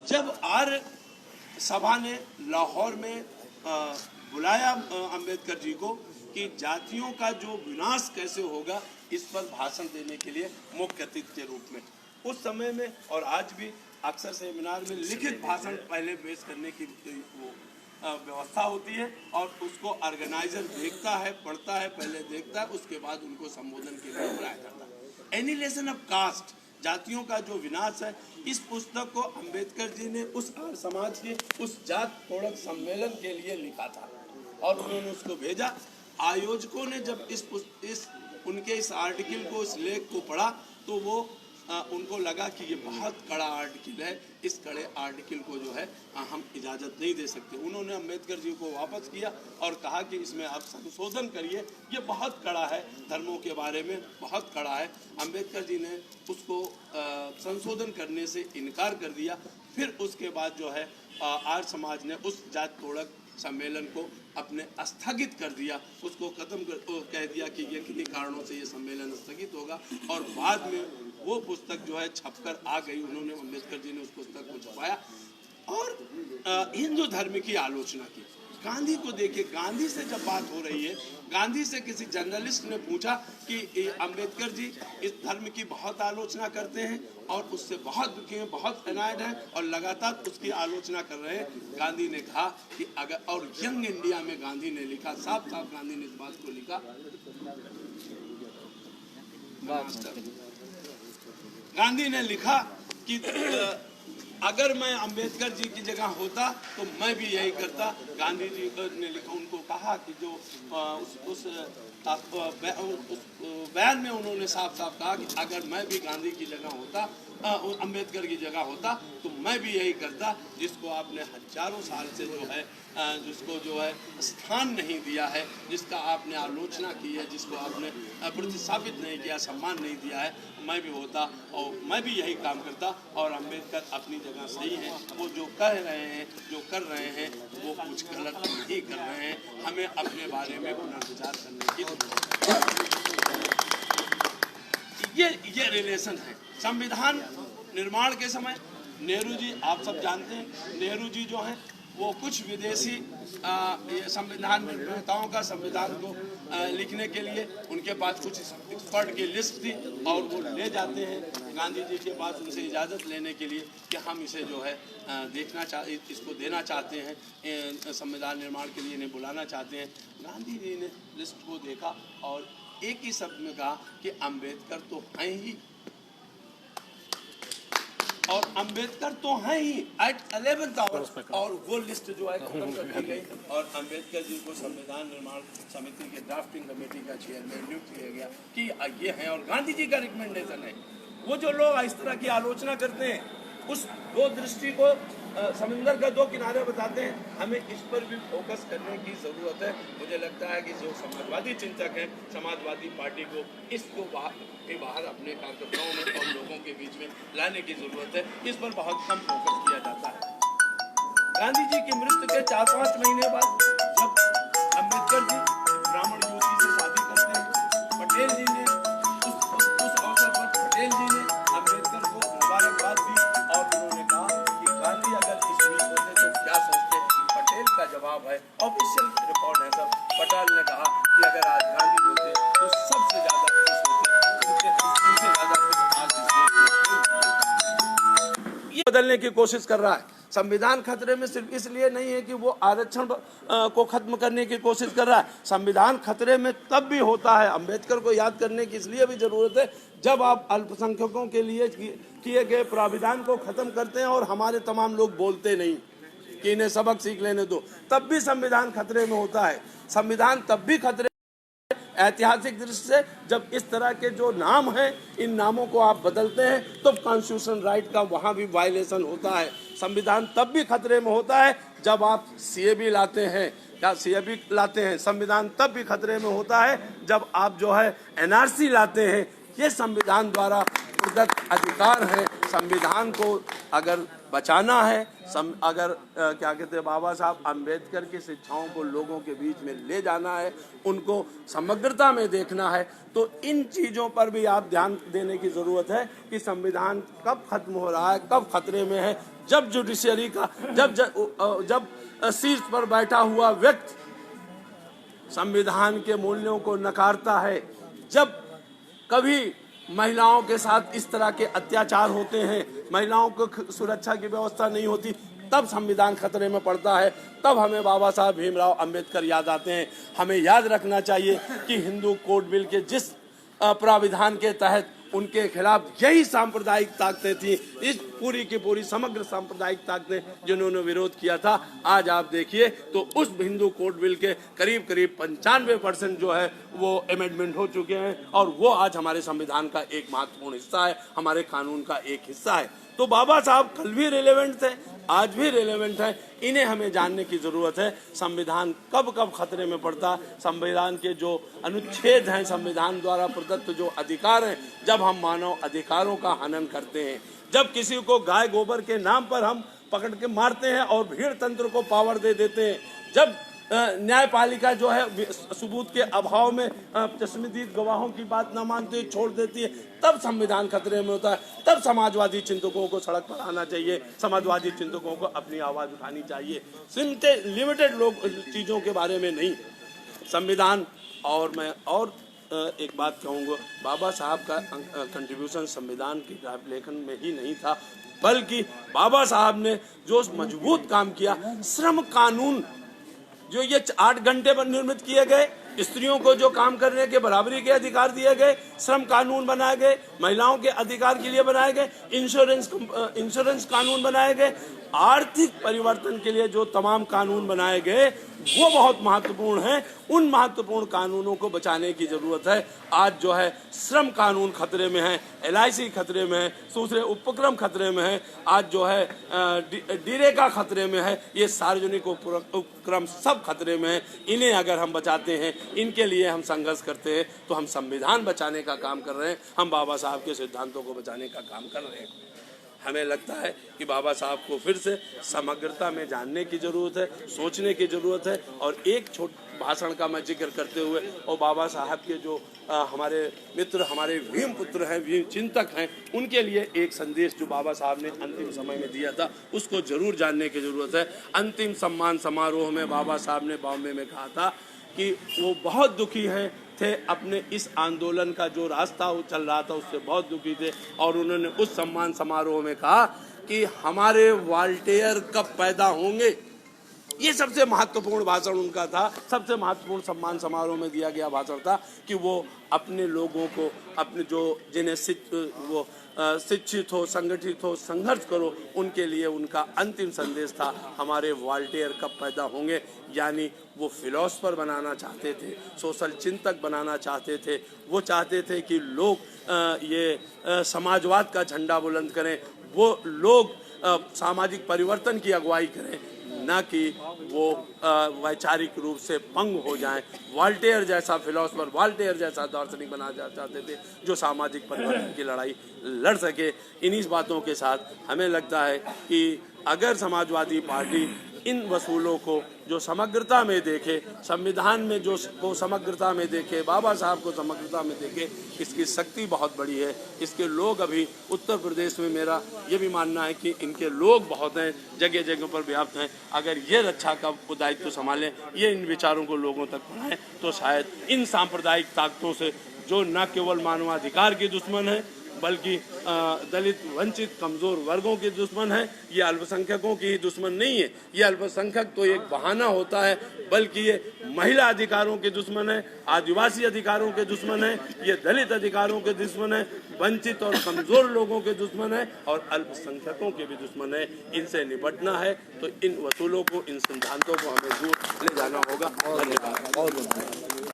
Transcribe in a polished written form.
जब आर्य सभा ने लाहौर में बुलाया अंबेडकर जी को कि जातियों का जो विनाश कैसे होगा, इस पर भाषण देने के लिए मुख्य अतिथि के रूप में, उस समय में और आज भी अक्सर सेमिनार में लिखित भाषण पहले पेश करने की वो व्यवस्था होती है और उसको ऑर्गेनाइजर देखता है, पढ़ता है, पहले देखता है, उसके बाद उनको संबोधन के लिए बुलाया जाता है। एनिहिलेशन ऑफ कास्ट, जातियों का जो विनाश है, इस पुस्तक को अंबेडकर जी ने उस आर्य समाज के उस जात तोड़क सम्मेलन के लिए लिखा था और उन्होंने उसको भेजा। आयोजकों ने जब उनके इस आर्टिकल को, इस लेख को पढ़ा तो वो उनको लगा कि ये बहुत कड़ा आर्टिकल है, इस कड़े आर्टिकल को जो है हम इजाज़त नहीं दे सकते। उन्होंने अंबेडकर जी को वापस किया और कहा कि इसमें आप संशोधन करिए, ये बहुत कड़ा है, धर्मों के बारे में बहुत कड़ा है। अंबेडकर जी ने उसको संशोधन करने से इनकार कर दिया। फिर उसके बाद जो है आर्य समाज ने उस जात तोड़क सम्मेलन को अपने स्थगित कर दिया, उसको खत्म कह दिया कि ये किन्हीं कारणों से ये सम्मेलन स्थगित होगा। और बाद में वो पुस्तक जो है छपकर आ गई, उन्होंने, अम्बेडकर जी ने उस पुस्तक को छपाया और हिंदू धर्म की आलोचना की। गांधी को देखिए, गांधी से जब बात हो रही है, गांधी से किसी जर्नलिस्ट ने पूछा कि अंबेडकर जी इस धर्म की बहुत आलोचना करते हैं और उससे बहुत दुखी हैं, बहुत अनायड हैं और लगातार उसकी आलोचना कर रहे हैं। गांधी ने कहा कि अगर, और यंग इंडिया में गांधी ने लिखा, साफ साफ गांधी ने इस बात को लिखा, गांधी ने लिखा कि अगर मैं अंबेडकर जी की जगह होता तो मैं भी यही करता। गांधी जी ने लिखा, उनको कहा कि जो उस बयान में उन्होंने साफ साफ कहा कि अगर मैं भी गांधी की जगह होता, अंबेडकर की जगह होता तो मैं भी यही करता। जिसको आपने हजारों साल से जो है, जिसको जो है स्थान नहीं दिया है, जिसका आपने आलोचना की है, जिसको आपने प्रतिस्थापित नहीं किया, सम्मान नहीं दिया है, मैं भी होता और मैं भी यही काम करता। और अंबेडकर अपनी जगह सही है, वो जो कह रहे हैं, जो कर रहे हैं, वो कुछ गलत नहीं कर रहे हैं। हमें अपने बारे में पुनर्विचार करने की ये रिलेशन है। संविधान निर्माण के समय नेहरू जी, आप सब जानते हैं, नेहरू जी जो हैं वो कुछ विदेशी संविधान निर्माताओं का संविधान को लिखने के लिए उनके पास कुछ एक्सपर्ट की लिस्ट थी और वो ले जाते हैं गांधी जी के पास उनसे इजाज़त लेने के लिए कि हम इसे जो है इसको देना चाहते हैं, संविधान निर्माण के लिए इन्हें बुलाना चाहते हैं। गांधी जी ने लिस्ट को देखा और एक ही शब्द में कहा कि अंबेडकर तो हैं ही, और अंबेडकर तो हैं ही एट 11th आवर। और वो लिस्ट जो है खत्म कर दी गई और अंबेडकर जी को संविधान निर्माण समिति के ड्राफ्टिंग कमेटी का चेयरमैन नियुक्त किया गया कि ये है और गांधी जी का रिकमेंडेशन है। वो जो लोग इस तरह की आलोचना करते हैं, उस दो दृष्टि को समंदर का दो किनारे बताते हैं, हमें इस पर भी फोकस करने की ज़रूरत है। मुझे लगता है कि जो समाजवादी चिंतक हैं, समाजवादी पार्टी को इसको बाहर अपने कार्यकर्ताओं में और लोगों के बीच में लाने की ज़रूरत है। इस पर बहुत कम फोकस किया जाता है। गांधी जी की मृत्यु के 4-5 महीने बाद जब अंबेडकर जी ब्राह्मण युवती से शादी करते हैं, पटेल जी ने उस अवसर पर पटेल जी ने अंबेडकर को मुबारकबाद दी और उन्होंने कहा कि गांधी अगर इस वीक होते तो क्या सोचते। पटेल का जवाब है, ऑफिशियल रिकॉर्ड है सब, पटेल ने कहा कि अगर आज गांधी होते तो सबसे ज्यादा खुश होते, उनसे ज्यादा खुश आज ये बदलने की कोशिश कर रहा है। संविधान खतरे में सिर्फ इसलिए नहीं है कि वो आरक्षण को खत्म करने की कोशिश कर रहा है, संविधान खतरे में तब भी होता है, अंबेडकर को याद करने की इसलिए भी जरूरत है जब आप अल्पसंख्यकों के लिए किए गए प्राविधान को खत्म करते हैं और हमारे तमाम लोग बोलते नहीं कि इन्हें सबक सीख लेने दो, तब भी संविधान खतरे में होता है। संविधान तब भी खतरे ऐतिहासिक दृष्टि से जब इस तरह के जो नाम हैं, इन नामों को आप बदलते हैं तो कॉन्स्टिट्यूशन राइट का वहाँ भी वायलेशन होता है। संविधान तब भी खतरे में होता है जब आप सीएबी लाते हैं या सीएबी लाते हैं। संविधान तब भी खतरे में होता है जब आप जो है एनआरसी लाते हैं। ये संविधान द्वारा प्रदत्त अधिकार है। संविधान को अगर बचाना है, अगर क्या कहते हैं, बाबा साहब अम्बेडकर की शिक्षाओं को लोगों के बीच में ले जाना है, उनको समग्रता में देखना है, तो इन चीज़ों पर भी आप ध्यान देने की ज़रूरत है कि संविधान कब खत्म हो रहा है, कब खतरे में है। जब जुडिशरी का जब शीर्ष पर बैठा हुआ व्यक्ति संविधान के मूल्यों को नकारता है, जब कभी महिलाओं के साथ इस तरह के अत्याचार होते हैं, महिलाओं को सुरक्षा की व्यवस्था नहीं होती, तब संविधान खतरे में पड़ता है, तब हमें बाबा साहब भीमराव अंबेडकर याद आते हैं। हमें याद रखना चाहिए कि हिंदू कोड बिल के जिस प्राविधान के तहत उनके खिलाफ यही सांप्रदायिक ताकतें थी, इस पूरी की पूरी समग्र सांप्रदायिक ताकतें जिन्होंने विरोध किया था, आज आप देखिए तो उस हिंदू कोड बिल के करीब 95% जो है वो अमेंडमेंट हो चुके हैं और वो आज हमारे संविधान का एक महत्वपूर्ण हिस्सा है, हमारे कानून का एक हिस्सा है। तो बाबा साहब कल भी रिलेवेंट थे, आज भी रिलेवेंट है। इन्हें हमें जानने की जरूरत है संविधान कब कब खतरे में पड़ता, संविधान के जो अनुच्छेद हैं, संविधान द्वारा प्रदत्त जो अधिकार हैं, जब हम मानव अधिकारों का हनन करते हैं, जब किसी को गाय गोबर के नाम पर हम पकड़ के मारते हैं और भीड़ तंत्र को पावर दे देते हैं, जब न्यायपालिका जो है सबूत के अभाव में चश्मदीद गवाहों की बात न मानते छोड़ देती है, तब संविधान खतरे में होता है। तब समाजवादी चिंतकों को सड़क पर आना चाहिए, समाजवादी चिंतकों को अपनी आवाज उठानी चाहिए, लिमिटेड लोग चीजों के बारे में नहीं। संविधान और मैं एक बात कहूँगा, बाबा साहब का कंट्रीब्यूशन संविधान के लेखन में ही नहीं था, बल्कि बाबा साहब ने जो मजबूत काम किया, श्रम कानून जो ये 8 घंटे पर निर्मित किए गए, स्त्रियों को जो काम करने के बराबरी के अधिकार दिए गए, श्रम कानून बनाए गए, महिलाओं के अधिकार के लिए बनाए गए, इंश्योरेंस कानून बनाए गए, आर्थिक परिवर्तन के लिए जो तमाम कानून बनाए गए वो बहुत महत्वपूर्ण हैं। उन महत्वपूर्ण कानूनों को बचाने की जरूरत है। आज जो है श्रम कानून खतरे में है, LIC खतरे में है, दूसरे उपक्रम खतरे में है, आज जो है डीरेका खतरे में है, ये सार्वजनिक उपक्रम सब खतरे में है। इन्हें अगर हम बचाते हैं, इनके लिए हम संघर्ष करते हैं, तो हम संविधान बचाने का काम कर रहे हैं, हम बाबा साहब के सिद्धांतों को बचाने का काम कर रहे हैं। हमें लगता है कि बाबा साहब को फिर से समग्रता में जानने की जरूरत है, सोचने की जरूरत है। और एक भाषण का मैं जिक्र करते हुए, और बाबा साहब के जो हमारे मित्र, हमारे भीम पुत्र हैं, भीम चिंतक हैं, उनके लिए एक संदेश जो बाबा साहब ने अंतिम समय में दिया था, उसको जरूर जानने की जरूरत है। अंतिम सम्मान समारोह में बाबा साहब ने बॉम्बे में कहा था कि वो बहुत दुखी थे, अपने इस आंदोलन का जो रास्ता चल रहा था उससे बहुत दुखी थे, और उन्होंने उस सम्मान समारोह में कहा कि हमारे वॉल्टेयर कब पैदा होंगे। ये सबसे महत्वपूर्ण भाषण उनका था, सबसे महत्वपूर्ण सम्मान समारोह में दिया गया भाषण था कि वो अपने लोगों को, अपने जो जिन्हें शिक्षित हो, संगठित हो, संघर्ष करो, उनके लिए उनका अंतिम संदेश था हमारे वॉल्टेयर कब पैदा होंगे। यानी वो फिलोसफर बनाना चाहते थे, सोशल चिंतक बनाना चाहते थे, वो चाहते थे कि लोग ये समाजवाद का झंडा बुलंद करें, वो लोग सामाजिक परिवर्तन की अगुवाई करें, न कि वो वैचारिक रूप से पंग हो जाएं। वॉल्टेयर जैसा फिलोसफर, वॉल्टेयर जैसा दार्शनिक बनाना चाहते थे जो सामाजिक परिवर्तन की लड़ाई लड़ सके। इन्हीं बातों के साथ हमें लगता है कि अगर समाजवादी पार्टी इन वसूलों को जो समग्रता में देखे, संविधान में जो को समग्रता में देखे, बाबा साहब को समग्रता में देखे, इसकी शक्ति बहुत बड़ी है। इसके लोग अभी उत्तर प्रदेश में, मेरा ये भी मानना है कि इनके लोग बहुत हैं, जगह जगह पर व्याप्त हैं। अगर ये रक्षा का दायित्व संभालें, ये इन विचारों को लोगों तक पहुँचाएं, तो शायद इन सांप्रदायिक ताकतों से, जो न केवल मानवाधिकार की दुश्मन है, बल्कि दलित, वंचित, कमजोर वर्गों के दुश्मन है, ये अल्पसंख्यकों की ही दुश्मन नहीं है। ये अल्पसंख्यक तो एक बहाना होता है, बल्कि ये महिला अधिकारों के दुश्मन है, आदिवासी अधिकारों के दुश्मन है, ये दलित अधिकारों के दुश्मन है, वंचित और कमजोर लोगों के दुश्मन है, और अल्पसंख्यकों के भी दुश्मन है। इनसे निपटना है तो इन वसूलों को, इन सिद्धांतों को हमें दूर ले जाना होगा। धन्यवाद।